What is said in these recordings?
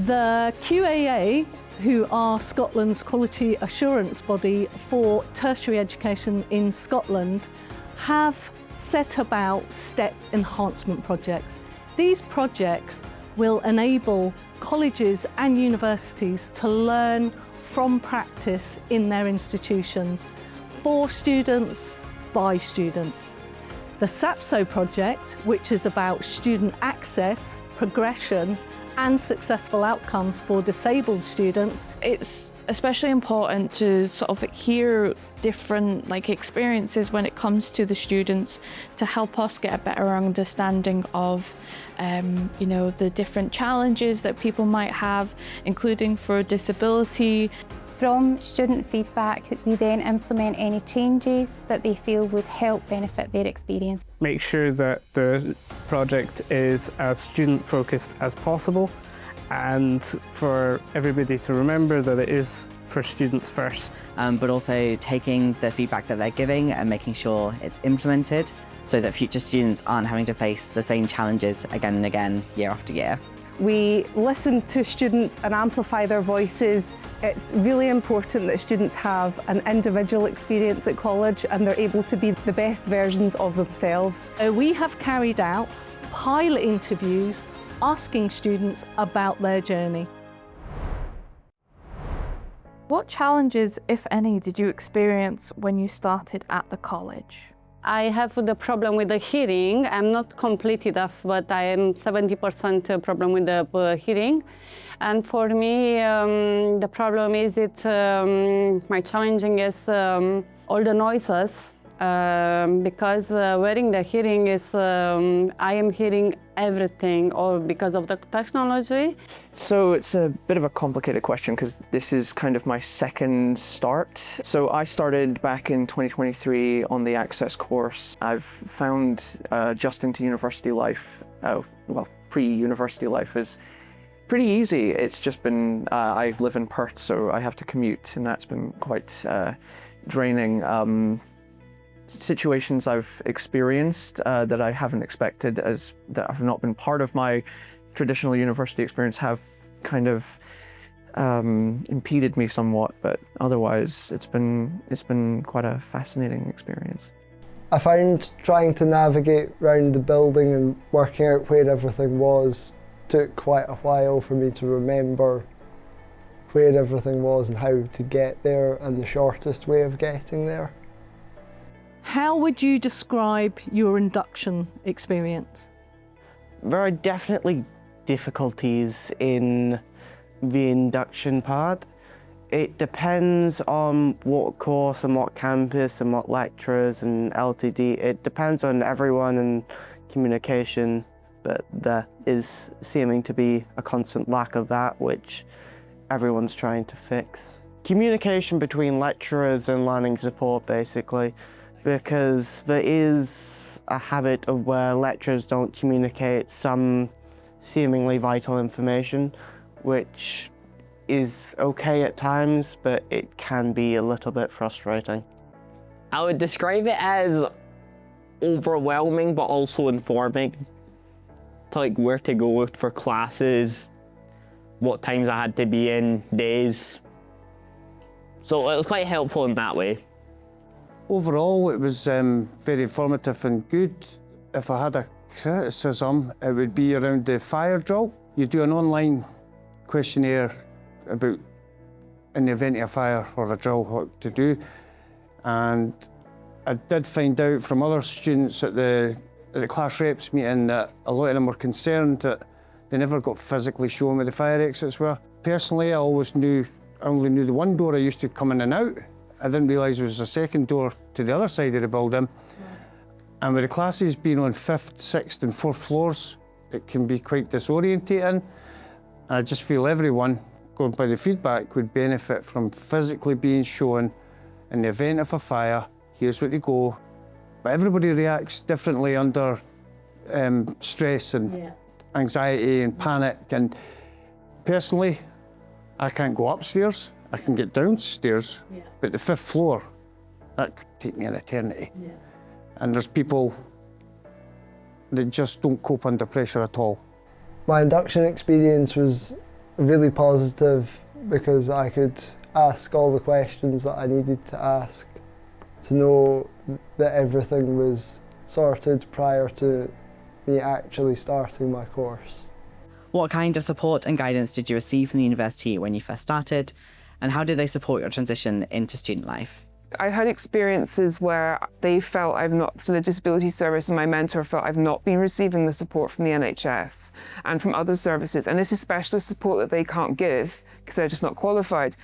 The QAA, who are Scotland's quality assurance body for tertiary education in Scotland, have set about STEP enhancement projects. These projects will enable colleges and universities to learn from practice in their institutions, for students, by students. The SAPSO project, which is about student access, progression and successful outcomes for disabled students. It's especially important to sort of hear different experiences when it comes to the students to help us get a better understanding of the different challenges that people might have, including for disability. From student feedback, we then implement any changes that they feel would help benefit their experience. Make sure that the project is as student-focused as possible, and for everybody to remember that it is for students first. But also taking the feedback that they're giving and making sure it's implemented so that future students aren't having to face the same challenges again and again, year after year. We listen to students and amplify their voices. It's really important that students have an individual experience at college and they're able to be the best versions of themselves. We have carried out pilot interviews asking students about their journey. What challenges, if any, did you experience when you started at the college? I have the problem with the hearing. I'm not completely deaf, but I am 70% problem with the hearing. And for me, the problem is my challenging is all the noises, because wearing the hearing is, I am hearing everything, or because of the technology. So it's a bit of a complicated question because this is kind of my second start. So I started back in 2023 on the Access course. I've found adjusting to university life, pre-university life is pretty easy. It's just been, I live in Perth, so I have to commute, and that's been quite draining. Situations I've experienced that I haven't expected, that have not been part of my traditional university experience, have kind of impeded me somewhat, but otherwise it's been quite a fascinating experience. I found trying to navigate around the building and working out where everything was took quite a while for me to remember where everything was and how to get there and the shortest way of getting there. How would you describe your induction experience? There are definitely difficulties in the induction part. It depends on what course and what campus and what lecturers and LTD. It depends on everyone and communication, but there is seeming to be a constant lack of that, which everyone's trying to fix. Communication between lecturers and learning support, basically, because there is a habit of where lecturers don't communicate some seemingly vital information, which is okay at times, but it can be a little bit frustrating. I would describe it as overwhelming, but also informing. To where to go for classes, what times I had to be in, days. So it was quite helpful in that way. Overall, it was very informative and good. If I had a criticism, it would be around the fire drill. You do an online questionnaire about, in the event of a fire or a drill, what to do. And I did find out from other students at the class reps meeting that a lot of them were concerned that they never got physically shown where the fire exits were. Personally, I only knew the one door I used to come in and out. I didn't realise there was a second door to the other side of the building. And with the classes being on 5th, 6th and 4th floors, it can be quite disorientating. And I just feel everyone, going by the feedback, would benefit from physically being shown in the event of a fire, here's where to go. But everybody reacts differently under stress and anxiety and panic. And personally, I can't go upstairs. I can get downstairs, but the 5th floor, that could take me an eternity. And there's people that just don't cope under pressure at all. My induction experience was really positive because I could ask all the questions that I needed to ask to know that everything was sorted prior to me actually starting my course. What kind of support and guidance did you receive from the university when you first started, and how did they support your transition into student life? I've had experiences where they felt so the disability service and my mentor felt I've not been receiving the support from the NHS and from other services, and this is specialist support that they can't give because they're just not qualified.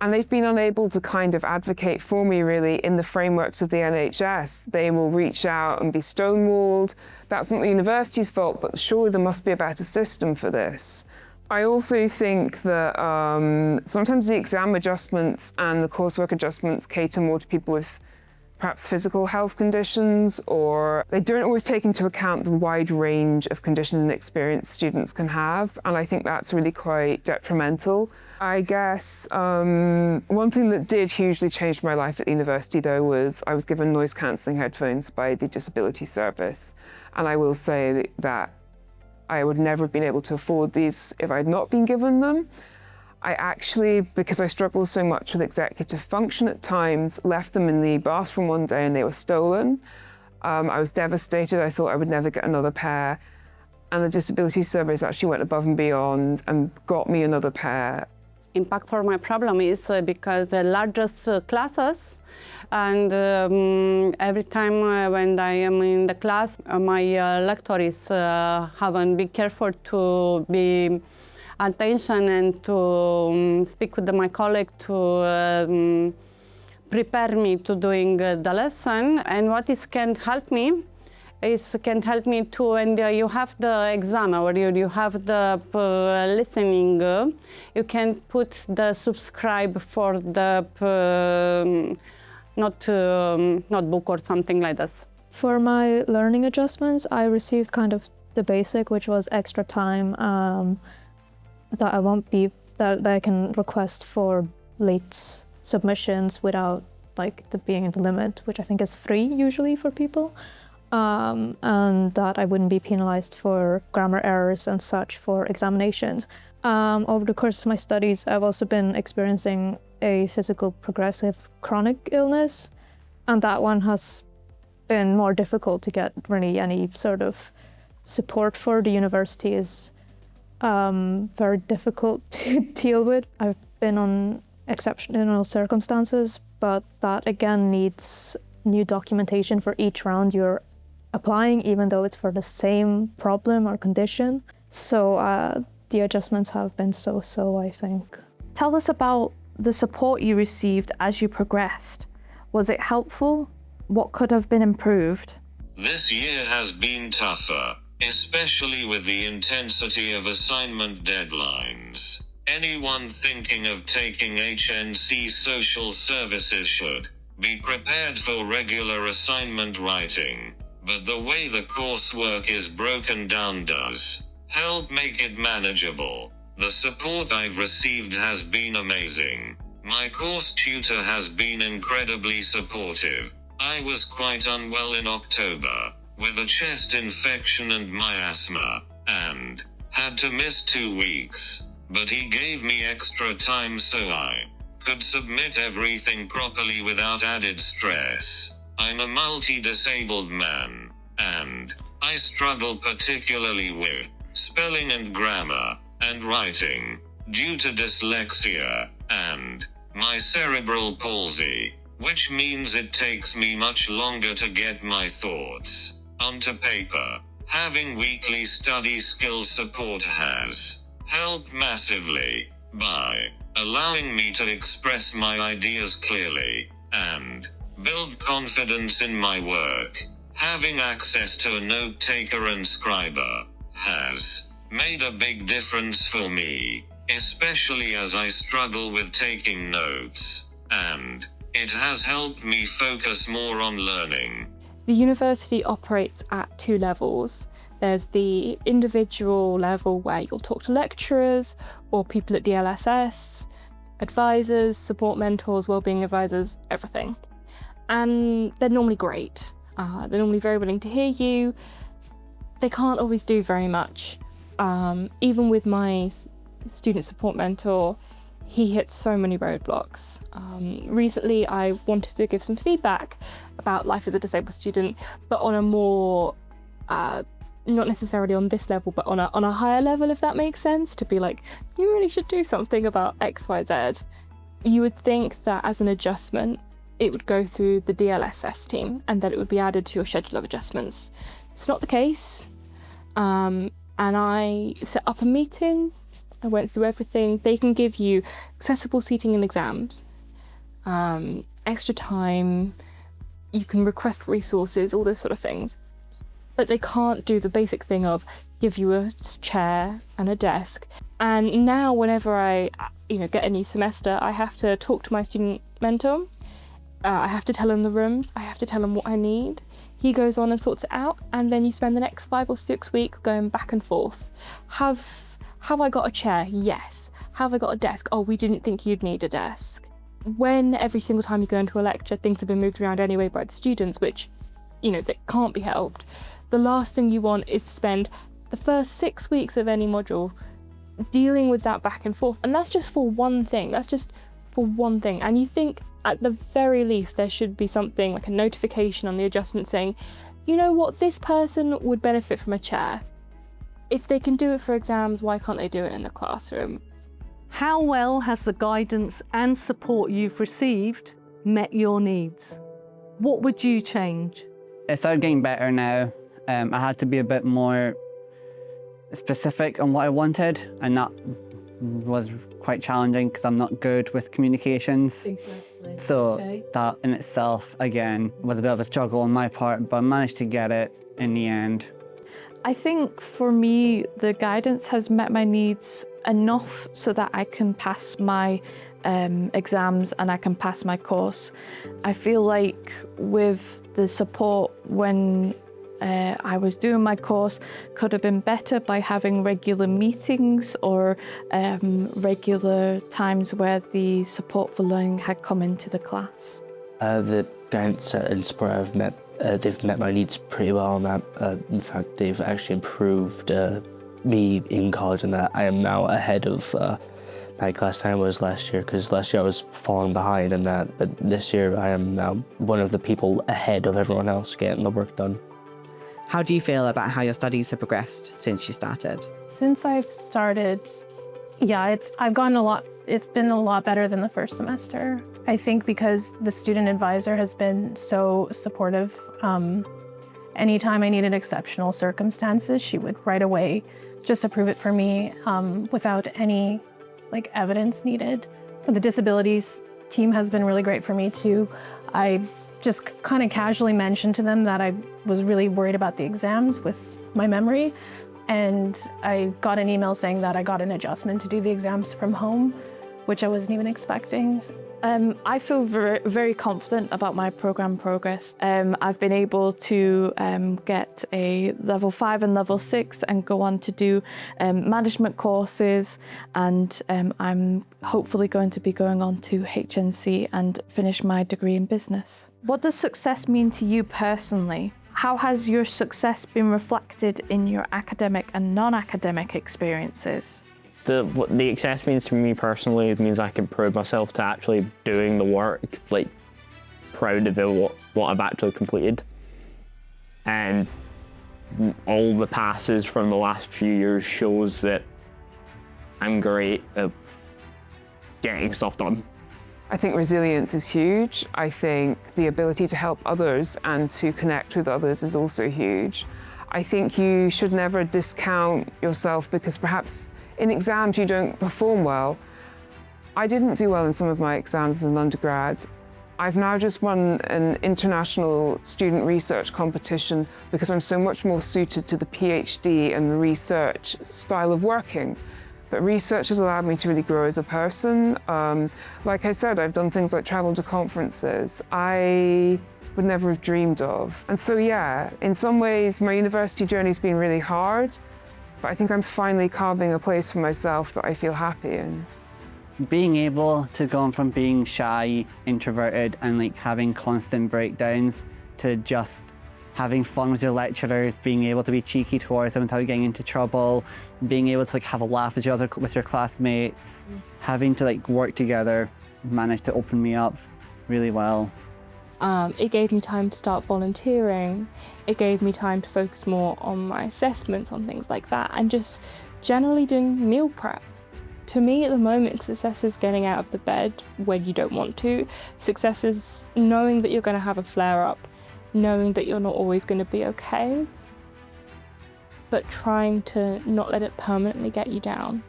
And they've been unable to kind of advocate for me really in the frameworks of the NHS. They will reach out and be stonewalled. That's not the university's fault, but surely there must be a better system for this. I also think that sometimes the exam adjustments and the coursework adjustments cater more to people with perhaps physical health conditions, or they don't always take into account the wide range of conditions and experience students can have, and I think that's really quite detrimental. I guess one thing that did hugely change my life at the university though was I was given noise cancelling headphones by the disability service, and I will say that I would never have been able to afford these if I'd not been given them. I actually, because I struggled so much with executive function at times, left them in the bathroom one day and they were stolen. I was devastated. I thought I would never get another pair. And the disability service actually went above and beyond and got me another pair. Impact for my problem is because the largest classes, and every time when I am in the class, my lecturer is having be careful to be attention and to speak with my colleague to prepare me to doing the lesson. And what is can help me to when you have the exam or you have the listening, you can put the subscribe for the notebook or something like this. For my learning adjustments, I received kind of the basic, which was extra time that I can request for late submissions without like being the limit, which I think is free usually for people. And that I wouldn't be penalised for grammar errors and such for examinations. Over the course of my studies, I've also been experiencing a physical progressive chronic illness, and that one has been more difficult to get really any sort of support for. The university is very difficult to deal with. I've been on exceptional circumstances, but that again needs new documentation for each round you're applying, even though it's for the same problem or condition. So the adjustments have been so-so, I think. Tell us about the support you received as you progressed. Was it helpful? What could have been improved? This year has been tougher, especially with the intensity of assignment deadlines. Anyone thinking of taking HNC Social Services should be prepared for regular assignment writing, but the way the coursework is broken down does help make it manageable. The support I've received has been amazing. My course tutor has been incredibly supportive. I was quite unwell in October, with a chest infection and miasma, and had to miss 2 weeks, but he gave me extra time so I could submit everything properly without added stress. I'm a multi-disabled man, and I struggle particularly with spelling and grammar, and writing, due to dyslexia, and my cerebral palsy, which means it takes me much longer to get my thoughts onto paper. Having weekly study skills support has helped massively by allowing me to express my ideas clearly and build confidence in my work. Having access to a note-taker and scriber has made a big difference for me, especially as I struggle with taking notes, and it has helped me focus more on learning. The university operates at 2 levels. There's the individual level where you'll talk to lecturers or people at DLSS, advisors, support mentors, wellbeing advisors, everything. And they're normally great. They're normally very willing to hear you. They can't always do very much. Even with my student support mentor, he hit so many roadblocks. Recently, I wanted to give some feedback about life as a disabled student, but on a more, not necessarily on this level, but on a higher level, if that makes sense, to be like, you really should do something about X, Y, Z. You would think that as an adjustment, it would go through the DLSS team and that it would be added to your schedule of adjustments. It's not the case. And I set up a meeting. I went through everything. They can give you accessible seating and exams, extra time, you can request resources, all those sort of things. But they can't do the basic thing of give you a chair and a desk. And now whenever I get a new semester, I have to talk to my student mentor. I have to tell him the rooms, I have to tell him what I need. He goes on and sorts it out, and then you spend the next 5 or 6 weeks going back and forth. Have I got a chair? Yes. Have I got a desk? Oh, we didn't think you'd need a desk. When every single time you go into a lecture, things have been moved around anyway by the students, which, that can't be helped. The last thing you want is to spend the first 6 weeks of any module dealing with that back and forth. And that's just for one thing. That's just for one thing. And you think at the very least there should be something like a notification on the adjustment saying, you know what, this person would benefit from a chair. If they can do it for exams, why can't they do it in the classroom? How well has the guidance and support you've received met your needs? What would you change? It started getting better now. I had to be a bit more specific on what I wanted, and that was quite challenging because I'm not good with communications. Exactly. So that in itself, again, was a bit of a struggle on my part, but I managed to get it in the end. I think for me, the guidance has met my needs enough so that I can pass my exams and I can pass my course. I feel like with the support when I was doing my course could have been better by having regular meetings or regular times where the support for learning had come into the class. The guidance and support I've met, they've met my needs pretty well on that. In fact, they've actually improved me in college, and that I am now ahead of my class than I was last year, because last year I was falling behind in that, but this year I am now one of the people ahead of everyone else getting the work done. How do you feel about how your studies have progressed since you started? Since I've started, I've gotten a lot. It's been a lot better than the first semester. I think because the student advisor has been so supportive. Anytime I needed exceptional circumstances, she would right away just approve it for me without any evidence needed. The disabilities team has been really great for me too. I just kind of casually mentioned to them that I was really worried about the exams with my memory, and I got an email saying that I got an adjustment to do the exams from home, which I wasn't even expecting. I feel very, very confident about my program progress. I've been able to get a level 5 and level 6 and go on to do management courses, and I'm hopefully going to be going on to HNC and finish my degree in business. What does success mean to you personally? How has your success been reflected in your academic and non-academic experiences? What the success means to me personally, it means I can prove myself to actually doing the work, proud of it, what I've actually completed. And all the passes from the last few years shows that I'm great at getting stuff done. I think resilience is huge. I think the ability to help others and to connect with others is also huge. I think you should never discount yourself because perhaps in exams you don't perform well. I didn't do well in some of my exams as an undergrad. I've now just won an international student research competition because I'm so much more suited to the PhD and the research style of working. But research has allowed me to really grow as a person. Like I said, I've done things like travel to conferences I would never have dreamed of. And so yeah, in some ways my university journey's been really hard, but I think I'm finally carving a place for myself that I feel happy in. Being able to go from being shy, introverted, and having constant breakdowns to just having fun with your lecturers, being able to be cheeky towards them without getting into trouble, being able to like have a laugh with your classmates, having to like work together managed to open me up really well. It gave me time to start volunteering. It gave me time to focus more on my assessments, on things like that, and just generally doing meal prep. To me at the moment, success is getting out of the bed when you don't want to. Success is knowing that you're going to have a flare-up, knowing that you're not always going to be okay, but trying to not let it permanently get you down.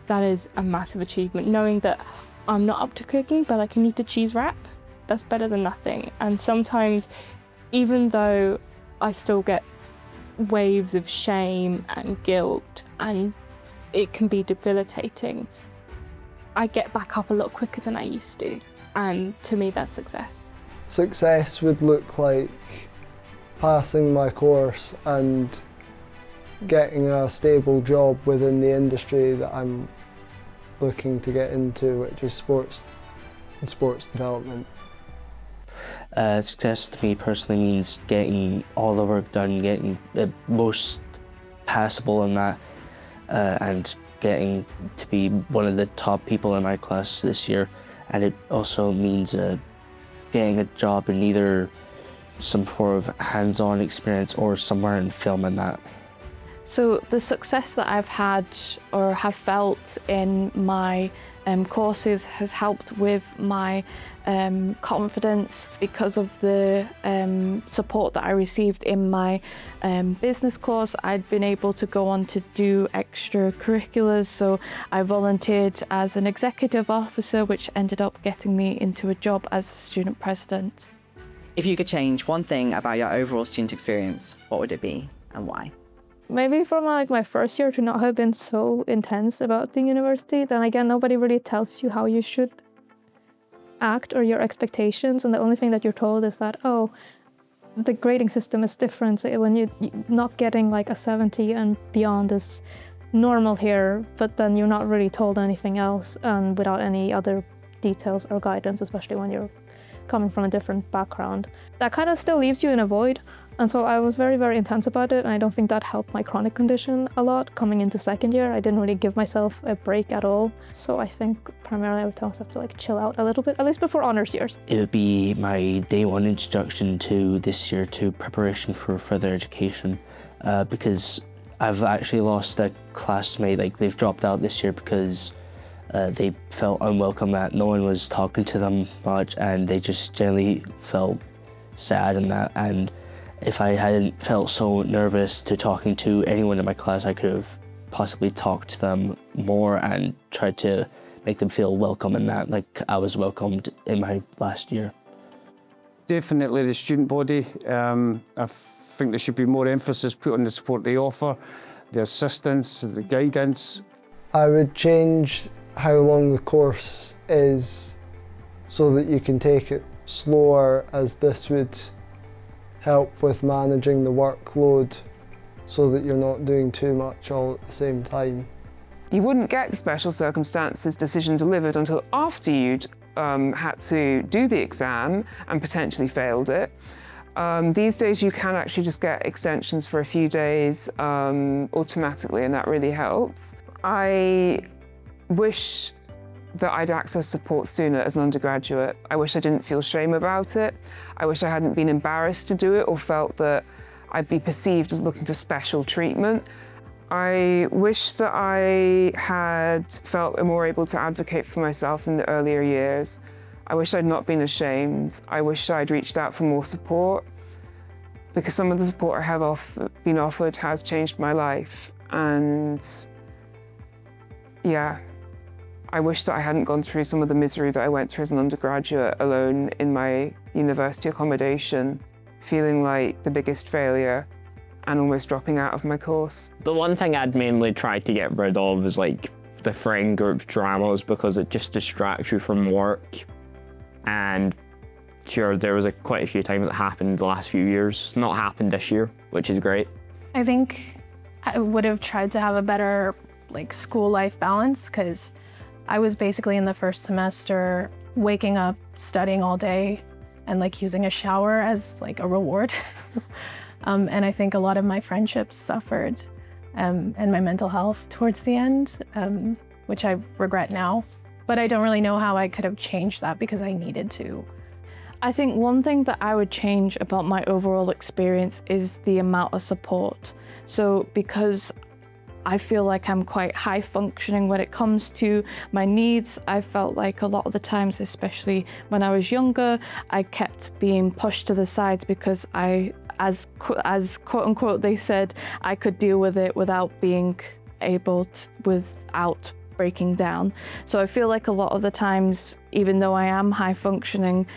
That is a massive achievement. Knowing that I'm not up to cooking, but I can eat a cheese wrap, that's better than nothing. And sometimes, even though I still get waves of shame and guilt, and it can be debilitating, I get back up a lot quicker than I used to. And to me, that's success. Success would look like passing my course and getting a stable job within the industry that I'm looking to get into, which is sports and sports development. Success to me personally means getting all the work done, getting the most passable in that, and getting to be one of the top people in my class this year. And it also means getting a job in either some form of hands-on experience or somewhere in film and that. So the success that I've had or have felt in my courses has helped with my confidence because of the support that I received in my business course. I'd been able to go on to do extracurriculars, so I volunteered as an executive officer, which ended up getting me into a job as student president. If you could change one thing about your overall student experience, what would it be and why? Maybe from like my first year to not have been so intense about the university. Then again, nobody really tells you how you should act or your expectations, and the only thing that you're told is that, oh, the grading system is different. So when you're not getting like a 70 and beyond is normal here, but then you're not really told anything else, and without any other details or guidance, especially when you're coming from a different background. That kind of still leaves you in a void. And so I was very, very intense about it, and I don't think that helped my chronic condition a lot. Coming into second year, I didn't really give myself a break at all. So I think primarily I would tell myself to like chill out a little bit, at least before honors years. It would be my day one introduction to this year, to preparation for further education, because I've actually lost a classmate. Like, they've dropped out this year because they felt unwelcome, that no one was talking to them much, and they just generally felt sad and that. And if I hadn't felt so nervous to talking to anyone in my class, I could have possibly talked to them more and tried to make them feel welcome in that, like I was welcomed in my last year. Definitely the student body. I think there should be more emphasis put on the support they offer, the assistance, the guidance. I would change how long the course is so that you can take it slower, as this would help with managing the workload so that you're not doing too much all at the same time. You wouldn't get the special circumstances decision delivered until after you'd had to do the exam and potentially failed it. These days you can actually just get extensions for a few days automatically, and that really helps. I wish that I'd accessed support sooner as an undergraduate. I wish I didn't feel shame about it. I wish I hadn't been embarrassed to do it or felt that I'd be perceived as looking for special treatment. I wish that I had felt more able to advocate for myself in the earlier years. I wish I'd not been ashamed. I wish I'd reached out for more support, because some of the support I have been offered has changed my life. And yeah, I wish that I hadn't gone through some of the misery that I went through as an undergraduate alone in my university accommodation, feeling like the biggest failure and almost dropping out of my course. The one thing I'd mainly tried to get rid of is like the friend group dramas, because it just distracts you from work. And sure, there was quite a few times it happened in the last few years. Not happened this year, which is great. I think I would have tried to have a better like school life balance, because I was basically in the first semester waking up, studying all day, and like using a shower as like a reward. And I think a lot of my friendships suffered and my mental health towards the end, which I regret now. But I don't really know how I could have changed that because I needed to. I think one thing that I would change about my overall experience is the amount of support. So because I feel like I'm quite high functioning when it comes to my needs, I felt like a lot of the times, especially when I was younger, I kept being pushed to the sides because as quote unquote they said, I could deal with it without being able to, without breaking down. So I feel like a lot of the times, even though I am high functioning,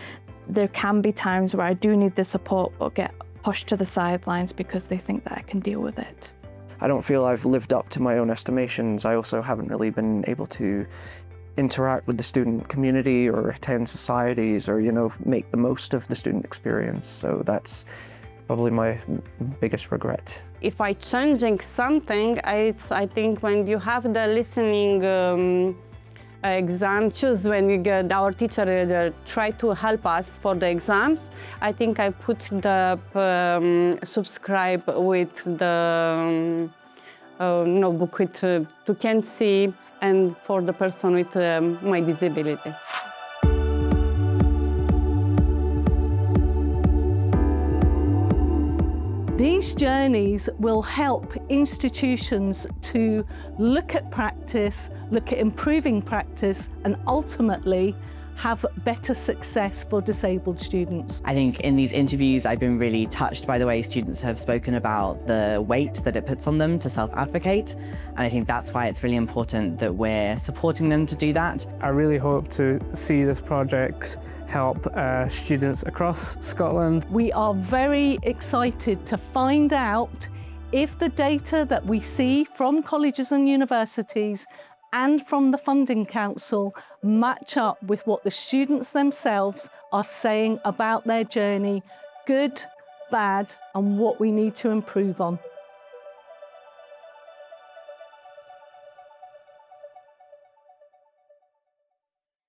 there can be times where I do need the support but get pushed to the sidelines because they think that I can deal with it. I don't feel I've lived up to my own estimations. I also haven't really been able to interact with the student community or attend societies or, make the most of the student experience. So that's probably my biggest regret. If I changing something, I think when you have the listening exam, choose when you get our teacher try to help us for the exams. I think I put the subscribe with the notebook with to can see and for the person with my disability. These journeys will help institutions to look at practice, look at improving practice, and ultimately have better success for disabled students. I think in these interviews, I've been really touched by the way students have spoken about the weight that it puts on them to self-advocate. And I think that's why it's really important that we're supporting them to do that. I really hope to see this project help students across Scotland. We are very excited to find out if the data that we see from colleges and universities and from the Funding Council match up with what the students themselves are saying about their journey, good, bad, and what we need to improve on.